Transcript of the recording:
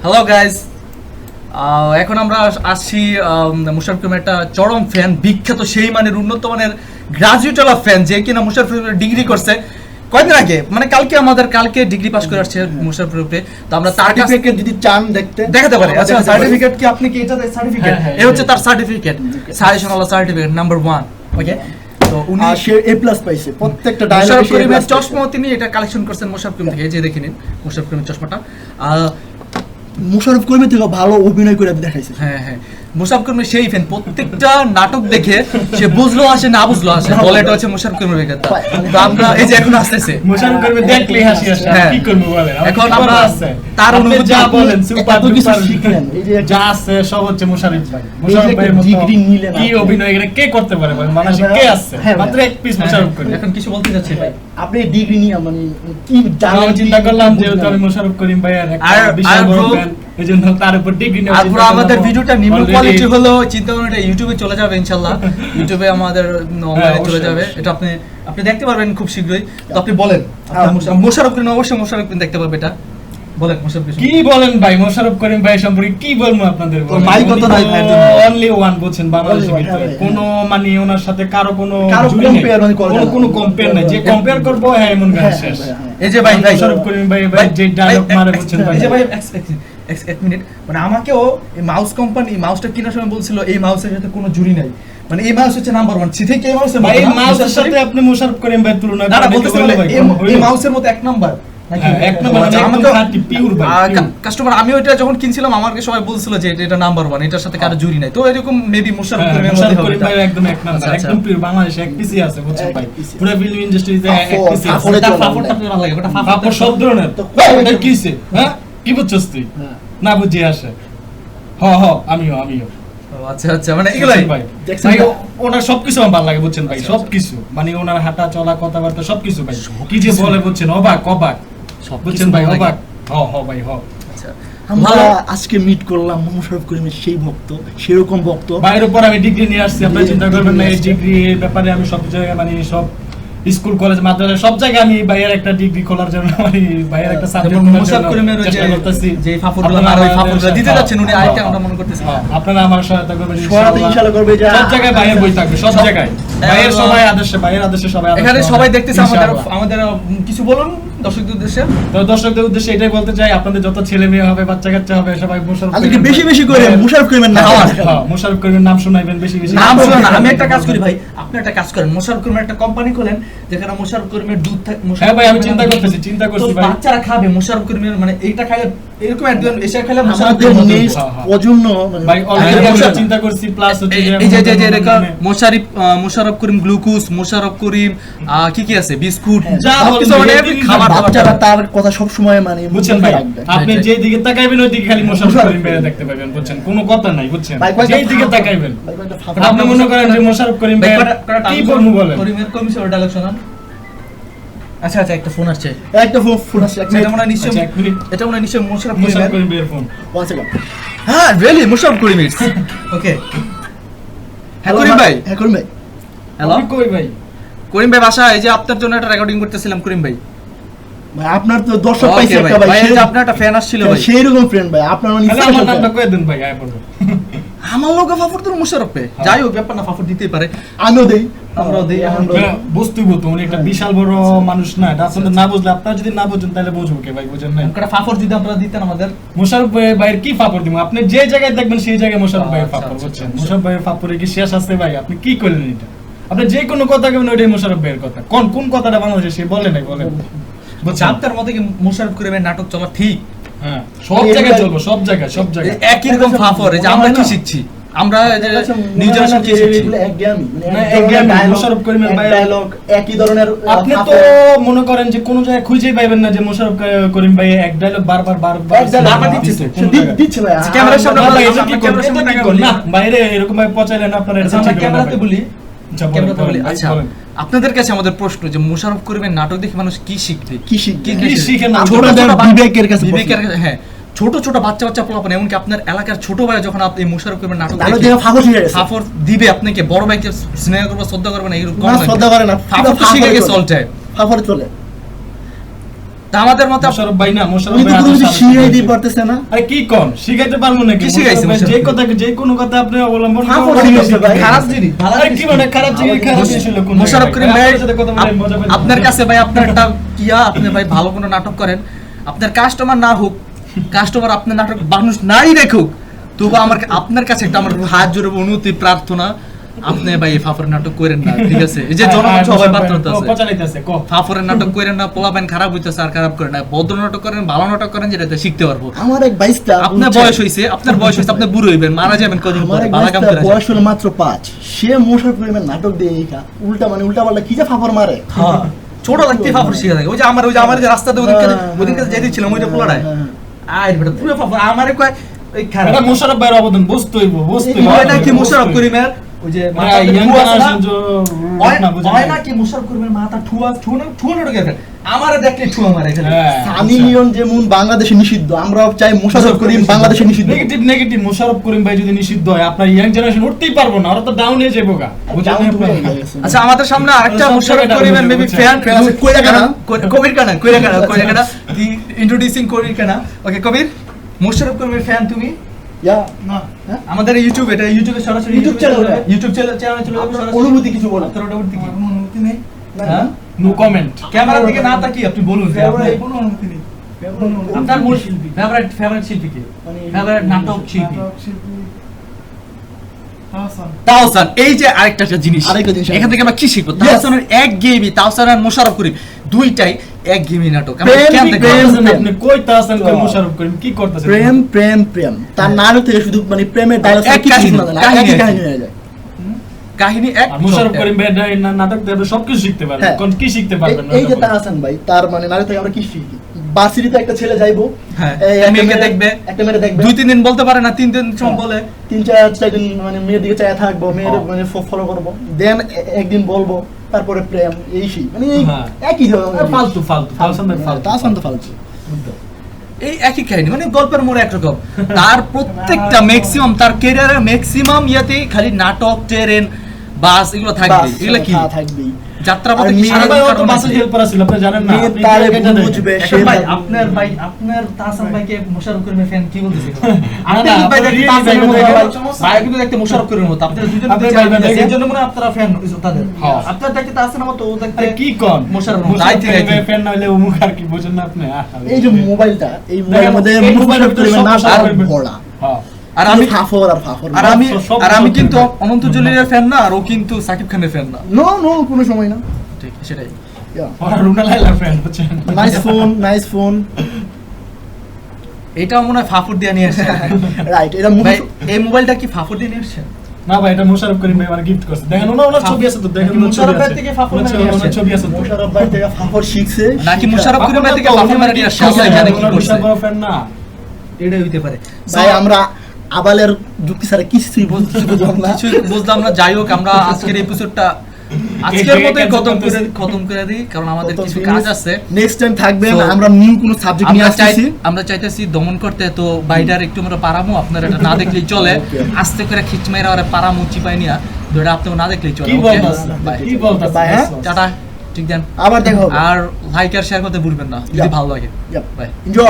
Hello guys, এখন আমরা আসছি মুশাররফ করিমের একটা চরম ফ্যান, বিখ্যাত সেই মানের উন্নত মানের গ্রাজুয়েট ওয়ালা ফ্যান, যে কিনা মুশাররফ করিমের ডিগ্রি করছে কয়দিন আগে, মানে কালকে ডিগ্রি পাস করে আসছে মুশাররফ করিম। তো আমরা তার সার্টিফিকেট যদি চান দেখাতে পারে। আচ্ছা, সার্টিফিকেট কি আপনি কি এটা সার্টিফিকেট? এই হচ্ছে তার সার্টিফিকেট, সাজেশন ওয়ালা সার্টিফিকেট নাম্বার 1। ওকে, তো উনি সে এ প্লাস পাইছে প্রত্যেকটা মুশাররফ ডায়লগে। করিমের চশমা তিনি এটা কালেকশন করছেন মুশাররফ করিম থেকে, এই যে দেখে নিন মুশাররফ করিমের চশমাটা। মুশাররফ করিমের থেকে ভালো অভিনয় করে দেখাইছে। হ্যাঁ, মুশাররফ করিমের সেই ফ্যান, প্রত্যেকটা নাটক দেখে সে বুঝলো আসে না বুঝলো আসে, বলে এটা হচ্ছে মুশাররফ করিমের অভিজ্ঞতা। তো আমরা এই যে এখন আসতেছে মুশাররফ করিম দেখলে হাসি আসে, কি করব বলেন? এখন আমরা তার অনুভূতি যা বলেন সুপার এত কিছু ডুপার শিখলেন, এই যে যা আছে সব হচ্ছে মুশাররফ ভাই। মুশাররফ ভাই ডিগ্রি নিলেন, কি অভিনয় এটা কে করতে পারে বলেন? মানুষ কে আছে মাত্র এক পিস মুশাররফ করিম। এখন কিছু বলতে যাচ্ছে ভাই, আপনি ডিগ্রি নিয়ে মানে কি জানেন? আমি চিন্তা করলাম যেহেতু আমি মুশাররফ করিম ভাইয়ের একটা বিশাল বড় ফ্যান, এইজন্য তার উপর ডিগ্রি নিয়ে আর পুরো আমাদের ভিডিওটা নিম্ন কোয়ালিটি হলো, চিন্তা করুন এটা ইউটিউবে চলে যাবে ইনশাআল্লাহ, ইউটিউবে আমাদের অনলাইনে চলে যাবে, এটা আপনি দেখতে পারবেন খুব শীঘ্রই। তো আপনি বলেন, মুশাররফ করিম অবশ্যই মুশাররফ করিম দেখতে পারবে, এটা বলেন মুশাররফ করিম কি বলেন ভাই? মুশাররফ করিম ভাই সম্পর্কে কি বলবো আপনাদের? মাই কথা নাই ভাই, অনলি ওয়ান বলছেন বাংলাদেশের ভিতরে, কোনো মানে ওনার সাথে কারো কম্পেয়ার মানে কোনো কম্পেয়ার নাই, যে কম্পেয়ার করবো হ্যাঁ এমন গান শেষ। এই যে ভাই মুশাররফ করিম ভাই যে ডায়লগ মারে বলছেন ভাই, এই যে ভাই এক মিনিট, মানে আমাকেও এই মাউস কোম্পানি মাউসটা কেনার সময় বলছিল এই মাউসের সাথে কোনো জুড়ি নাই, মানে এই মাউস হচ্ছে নাম্বার 1 সে থেকে এই মাউসের ভাই এই মাউসের সাথে আপনি মুশাররফ করিম ভাই তুলনা না করেন বলতেছেন এই মাউসের মতো এক নাম্বার এক নম্বর আমাকে পিওর ভাই কাস্টমার। আমি ওইটা যখন কিনছিলাম আমাকে সবাই বলছিল যে এটা নাম্বার 1, এটার সাথে কারো জুড়ি নাই। তো এরকম মেবি মুশাররফ করিমের মধ্যে মুশাররফ হবে করিম ভাই একদম এক নাম্বার, একদম পিওর বাংলাদেশে এক পিসি আছে বুঝছেন ভাই, পুরো ফিল্ম ইন্ডাস্ট্রিতে এক পিসি আছে। ফাফরটা আপনার ভালো লাগে, ওটা ফাফর সব ধরনের এটা কিছে, হ্যাঁ কি বুঝছস তুই? না বুঝি আসে আমিও আচ্ছা মানে এগুলাই ভাই ওনার সবকিছু আমার ভালো লাগে বুঝছেন ভাই, সবকিছু মানে ওনার হাঁটা চলা কথাবার্তা সবকিছু ভাই কি যে বলে বুঝছেন, অবাক বুঝছেন ভাই, অবাক ভাই আচ্ছা। আমরা আজকে মিট করলাম মুশাররফ করিমের সেই ভক্ত, সেরকম ভক্ত। বাইরের উপর আমি ডিগ্রি নিয়ে আসছি, আপনারা চিন্তা করবেন না এই ডিগ্রির ব্যাপারে আমি সব জায়গায় মানে সব স্কুল কলেজ মাদ্রাসা সব জায়গায় আমি বাইরের একটা ডিগ্রি খোলার জন্য মানে বাইরের একটা সাবজেক্ট মুশাররফ করিমের চেষ্টা করতেছি, যে ফাফরগুলো আর ওই ফাফরগুলো দিতে যাচ্ছেন উনি আইতে আমরা মনে করতেছি আপনারা আমার সহায়তা করবেন ইনশাআল্লাহ করবে, যে সব জায়গায় বাইরের বই থাকবে, সব জায়গায় বাইরের সবাই আদেশে সবাই এখানে সবাই দেখতেছে আমাদের কিছু বলুন দর্শকদের উদ্দেশ্যে। তো দর্শকদের উদ্দেশ্যে এটাই বলতে চাই, আপনাদের যত ছেলে মেয়ে হবে বাচ্চা কাচ্চা হবে সবাই আজকে বেশি করে মুশাররফ করিমের নাম মুশাররফ করিমের নাম শোনাইবেন বেশি নাম শোনান। আমি একটা কাজ করি ভাই, আপনি একটা কাজ করেন, মুশাররফ করিমের একটা কোম্পানি খোলেন যেখানে মুশাররফ করিমের দুধ থাকে। হ্যাঁ ভাই আমি চিন্তা করছি ভাই, বাচ্চারা খাবে মুশাররফ করিমের, মানে এইটা খাইলে এরকম একজন এসে খাইলে মুশাররফ আমাদের করিমের নেক্সট প্রজন্ম ভাই অলরেডি আমরা চিন্তা করছি প্লাস হচ্ছে এই যে মুশাররফ করিম গ্লুকোজ, মুশাররফ করিম কি আছে বিস্কুট, যা কিছু মানে খাবার বাচ্চারা তার কথা সব সময় মানে বুঝছেন ভাই, আপনি যেই দিকে তাকাইবেন ওই দিকে খালি মুশাররফ করিম ভাই দেখতে পাবেন বুঝছেন, কোনো কথা নাই বুঝছেন, যেই দিকে তাকাইবেন আপনি মনে করেন যে মুশাররফ করিম ভাই কি বলবো বলেন করিমের কমিশন ডায়লগ শোনান। আচ্ছা একটা ফোন আসছে, একটা ফোন আসছে, এটা মনে হয় নিশ্চয় এক মিনিট, এটা মনে হয় নিশ্চয় মুশাররফ করিম ভাইয়ের ফোন। One second. হ্যাঁ রিয়েলি মুশাররফ করিম। ওকে হ্যাঁ করিম ভাই, হ্যালো কই ভাই, করিম ভাই বাসা, এই যে আপনার জন্য একটা রেকর্ডিং করতেছিলাম করিম ভাই। ভাই আপনার তো দর্শক পাইছে একটা ভাই, ভাই, এই যে আপনার একটা ফ্যান আসছিল ভাই, সেই রকম ফ্রেন্ড ভাই আপনার মানে তাহলে আমার নামটা কই দেন ভাই আয় পড়বে। আমার লোকে ফাফর তো মুশাররফে যাই হোক ব্যাপার না, ফাফর দিতেই পারে, আমিও দেই, আমরাও দেই। বুঝতেই তো উনি একটা বিশাল বড় মানুষ না, এটা আসলে না বুঝলে আপনারা যদি না বুঝেন তাহলে বুঝবো কে ভাই, বুঝেন না? একটা ফাফর যদি আপনারা দিতেন আমাদের, মুশাররফ ভাইয়ের কি ফাপড় দিব, আপনি যে জায়গায় দেখবেন সেই জায়গায় মুশাররফ ভাইয়ের ফাপড় বুঝছেন। মুশাররফ ভাইয়ের ফাপড়ে কি শেষ আছে ভাই? আপনি কি করলেন এটা? আপনি যে কোনো কথা কেমন ওইটাই মুশাররফ ভাইয়ের কথা, কোন কথাটা বাংলাদেশে সে বলে নাই বলেন বুঝছেন। আপনার মতে কি মুশাররফ করিমের নাটক চলা ঠিক? হ্যাঁ সব জায়গায় চলবো, সব জায়গায় একই রকম ফাফর, এই যে আমরা কি শিখছি, আমরা নিউ জেনারেশন কি শিখছি, মুশাররফ করিমের ডায়লগ একই ধরনের। আপনি তো মনে করেন যে কোন জায়গায় খুঁজেই পাইবেন না যে মুশাররফ করিম ভাই এক ডায়লগ বারবার দিচ্ছে ভাই ক্যামেরার সামনে না বাইরে এরকম ভাবে পচাইলেন আপনারা, ক্যামেরাতে বলি, ক্যামেরাতে বলি। আচ্ছা আপনাদের কাছে আমাদের প্রশ্ন যে মুশাররফ করিমের নাটক দেখে মানুষ কি শিখবে, কি শিখে না বিবেকের কাছে, হ্যাঁ ছোট বাচ্চা পোলাপান, এমনকি আপনার এলাকার ছোট ভাই যখন আপনি মুশাররফ করিমের নাটক ফাফর দিবে, আপনাকে বড় ভাইকে স্নেহ করবে শ্রদ্ধা করবে না, এরকম শ্রদ্ধা করে না, ফাফর তো শিখে গেছে অল টাইম, ফাফর চলে। তা আমাদের মতে মোশাররফ ভাই না, মোশাররফ উনি তো ভাই কোনো কিছু আদর্শ শিখাই আলোচনা দিতে পারতেছে না। আরে কি কোন শিখাইতে পারবো নাকি? কি শিখাইছে মোশাররফ ভাই যে মোশাররফ? কথা যে কোনো কথা আপনি অবলম্বন ফাপড় করেন, শিখাইছে ভাই। খারাপ জিনিস, ভালো আরে জিনিস কি মানে খারাপ জিনিস, খারাপ জিনিস হলো কোন মোশাররফ করিম ভাই, আপনার সাথে কথা বলে মজা পাই। আপনার কাছে ভাই আপনার একটা কিয়া, আপনি ভাই ভালো কোনো নাটক করেন, আপনার কাস্টমার না হোক, কাস্টমার আপনার নাটক মানুষ নাই দেখুক, তবু আমার আপনার কাছে একটা আমার হাত জোড়ে অনুমতি প্রার্থনা, আপনি ভাই এই ফাফরের নাটক করেন না, ঠিক আছে? এই যে জনগণ সবাই পাত্র আছে, পচালাইতেছে ক ফাফরের নাটক করেন না, পোলাপাইন খারাপ হইতেছে আর খারাপ করেন না, ভদ্র নাটক করেন, ভালো নাটক করেন, যেটাতে শিখতে পারবো। আমার এক বাইস্তা আপনার বয়স হইছে, আপনার বয়স হইছে, আপনি বুড়ো হইবেন, মারা যাবেন কদিন আমার পরে, এক ভালো কাম বাইস্তা করে বয়স হলো মাত্র 5, সে মোশাররফ করিমের নাটক দিয়ে এইটা উল্টা পাল্টা কি যে ফাফর মারে। হ্যাঁ, ছোট লাগতে ফাফর শিখে থাকে। ওই যে আমার যে রাস্তাতে ওদিনকে যাই দিচ্ছিলাম, ওইটা পোলাড়ায় আয় বেটা পুরো ফাফর আমারে কয় এই খারাপ। এটা মোশাররফ ভাইয়ের অবদান বুঝতে হইব, বুঝতে হইব। হয় নাকি মোশাররফ করিমের ওই যে মাথাতে ইয়াং ঠুয়া আছে না? জেনারেশন যে হয় না বুঝে হয় নাকি মোশাররফ করিমের মাথা ঠুয়া ঢুকে গেছে, আমারে দেখলে ঠুয়া মারে খালি। হ্যাঁ। সানি লিওন যেমন বাংলাদেশে নিষিদ্ধ, আমরাও চাই মোশাররফ করিম বাংলাদেশে নিষিদ্ধ। নেগেটিভ মোশাররফ করিম ভাই যদি নিষিদ্ধ হয়, আপনার ইয়াং জেনারেশন উঠতেই পারবো না, ওরা তো ডাউন হয়ে যাবো গা। বুঝেন Down to আপনারা? hell গেছে। আচ্ছা, আমাদের সামনে আরেকটা সব মোশাররফ জায়গায় করিমের মেবি বুঝছে। ফ্যান Fan আছে, কইরা কানা? কবির কানা দি ইন্ট্রোডিউসিং কবির কানা। ওকে কবির, মোশাররফ করিমের ফ্যান তুমি? ইয়া না হ্যাঁ? আমাদের ইউটিউব, এটা ইউটিউবে সরাসরি YouTube channel এটা? ইউটিউব চ্যানেলে চলে যাবে আপনার সরাসরি। অনুভূতি কিছু বলেন। আপনার অনুভূতি কি? অনুমতি নেই। হ্যাঁ? No comment. ক্যামেরার দিকে না তাকিয়ে আপনি বলুন যে আপনার কোনো অনুমতি নেই। আপনার মূল ফেভারিট শিল্পী কে? ফেভারিট নাটক শিল্পী তাওসান। এই যে আরেকটা জিনিস, আরেকটা জিনিস এখান থেকে আমরা কি শিখবো? তাওসানের এক গেমই, তাওসান আর মোশাররফ করিম দুইটাই এক গেমই নাটক। আমরা প্রেম, কেন দেখবো? প্রেম। আপনি কইতা আছেন কই মোশাররফ করিম কি করতেছেন? প্রেম প্রেম প্রেম তার নাটক থেকে শুধু মানে প্রেমের ডায়লগ এক কিছু কাহিনী, শোনা যায় না, কাহিনী একই আর কি। কাহিনী হয়ে যায়। কাহিনী এক, আর মোশাররফ করিম ভাই নাটক থেকে আপনি সবকিছু শিখতে পারবেন। হ্যাঁ। কোন কি শিখতে পারবেন? এই যে তাহসান ভাই, তার মানে নাটক থেকে আমরা কি শিখি? ভার্সিটিতে একটা ছেলে যাইবো, হ্যাঁ, এই একটা একটা মেয়েকে মেয়ে- দেখবে, একটা মেয়ে দেখবে, 2-3 দিন বলতে পারে না, 3 দিন সময় বলে, 3-4 দিন মানে মেয়ের দিকে চায় থাকবো, মেয়ের হ্যাঁ। মানে ফলো করবো, দেন একদিন বলবো, তারপরে প্রেম, এই সেই মানে এই হ্যাঁ। একই ধরনের ফালতু তাওসান ভাই ফালতু। তাহসান তো ফালতু। এই একই কাহিনী, মানে গল্পের মোড় একরকম। তার প্রত্যেকটা ম্যাক্সিমাম, তার ক্যারিয়ারের ম্যাক্সিমাম ইয়াতে খালি নাটক, ট্রেন, বাস এগুলো থাকবে। বাস, এগুলো কি থাকবেই। যাত্রাপথে আর কি মেয়ে- সারা ভাই ও তো কারণ বাসের আছে? হেল্পার ছিল, আপনি জানেন না? মেয়ে আপনি তারে এটা দেখেন। বুঝবে, এখন আপনার তাহসান ভাইকে মোশাররফ করিমের ফ্যান কি বলতেছে? আপনি না, কিন্তু ভাই আপনার দেখতে রিয়েলি তাহসানের মতো ভাই, ভাই কিন্তু দেখতে মোশাররফ করিমের মতো। আপনারা দুজন আপনার দেখতে ভাই চাইবেন, দেখেন। এই জন্য মনে হয় আপনারা ফ্যান হইছো তাদের। হ্যাঁ। আপনারা দেখতে তাহসানের মতো, ও দেখতে আরে কি কোন মোশাররফ মোশাররফ মতো। করিম ভাই ফ্যান না হইলে ও মুখ আর কি বুঝেন না আপনি? এই যে মোবাইলটা, এই মোবাইলের মধ্যে এই মোবাইলের মোশাররফ করিমের সব নাম মোশাররফ আর করিমের- বড়া। হ্যাঁ। আর আমি ফাফর আর ফাফর আর আমি কিন্তু অনন্ত জলিলের ফ্যান না, আর ও কিন্তু সাকিব খানের ফ্যান না। নো কোনো সময় না। ঠিক সেটাই। ওরা রুনা লাইলার ফ্যান বুঝছেন? নাইস ফোন এটাও মনে হয় ফাফুর দিয়ে নিয়ে আসছে। রাইট। এটা ভাই, এই মোবাইলটা কি ফাফুর দিয়ে নিয়ে আসছে? না ভাই, এটা মোশাররফ করিম ভাই মানে গিফট করছে। দেখেন ওনার ছবি আছে তো, দেখেন ওনার ছবি মোশাররফ ভাই আছে। থেকে ফাফর ওনার নিয়ে আসছে। ছবি আছে তো। মোশাররফ ভাই থেকে ফাফর শিখছে, নাকি মোশাররফ করিম ভাই থেকে ফাফুর মেরে নিয়ে আসছে? আল্লাহ জানে কি ওনার করছে। বিশাল বড় ফ্যান না। এটাই হইতে পারে। ভাই আমরা আবালের যুক্তি ছাড়া কিছুই বুঝলাম না। কিছুই বুঝলাম না। যাই হোক, আমরা আজকের এপিসোডটা আজকের মতোই খতম করে দিই, কারণ আমাদের কিছু কাজ আছে। নেক্সট টাইম থাকবেন, So, আমরা নিউ কোন সাবজেক্ট নিয়ে আসতেছি। আমরা চাইতেছি দমন করতে, তো বাইডার একটু আমরা পারামু, আপনারা এটা না দেখলেই চলে। Okay. আস্তে করে খিচমাইরা ওরা পারামু চিপাই নিয়া, যেটা আপনারা না দেখলেই চলে। কি Okay? বলতাছে? Bye. কি বলতাছে? Bye, হ্যাঁ? টাটা, ঠিক দেন। আবার দেখা হবে। আর লাইক আর শেয়ার করতে ভুলবেন না যদি Yeah. ভালো লাগে। Yep. বাই। Enjoy.